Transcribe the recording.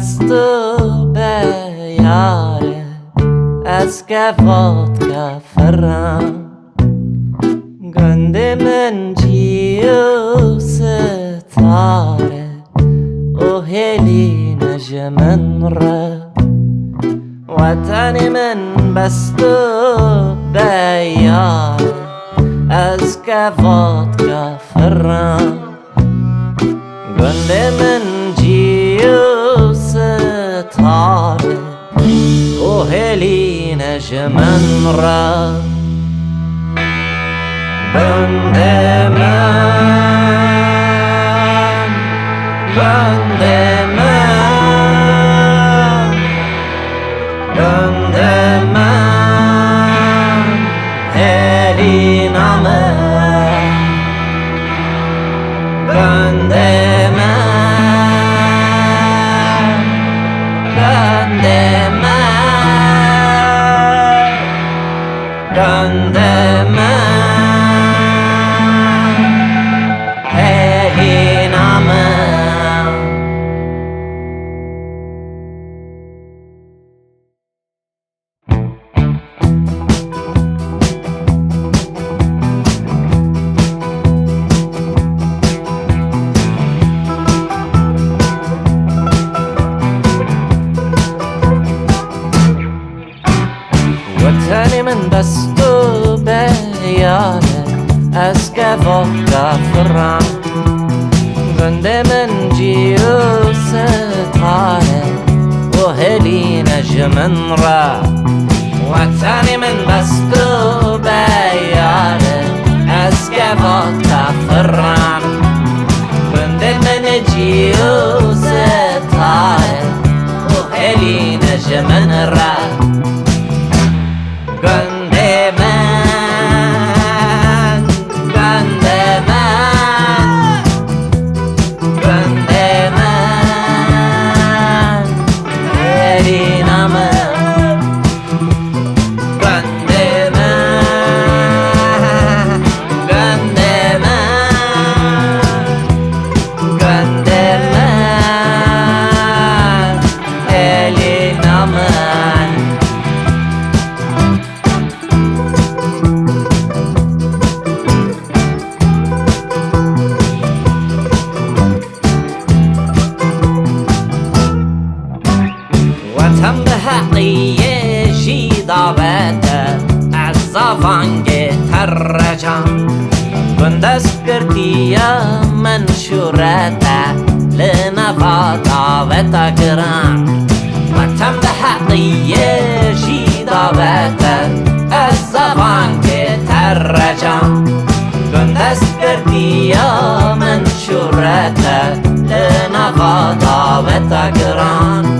بستو به یاره از گفات کفرم گنده من جیو ستاره او هلی نجمن را وطن من بستو به یاره از گفات کفرم گنده من جیو ستاره او هلی نجمن را گنده من گنده من گنده من هلی نامه گنده من گنده من گنده من هلی نامه وطن من بستو به یاره از گفات کفرم گنده من جیو ستاره و هلی نجمن را وطن من بستو به یاره از گفات کفرم گنده من جیو ستاره و هلی نجمن را گنده من گنده من گنده من هلی نامه گنده من گنده من گنده من هلی نامه وطن به حقیه جیدابته از زفانگ ترجم گندست گردیا منشورته لنفاتا و تگرم وطن به حقیه جیدابته از زفانگ ترجم گندست گردیا منشورته لنفاتا و تگرم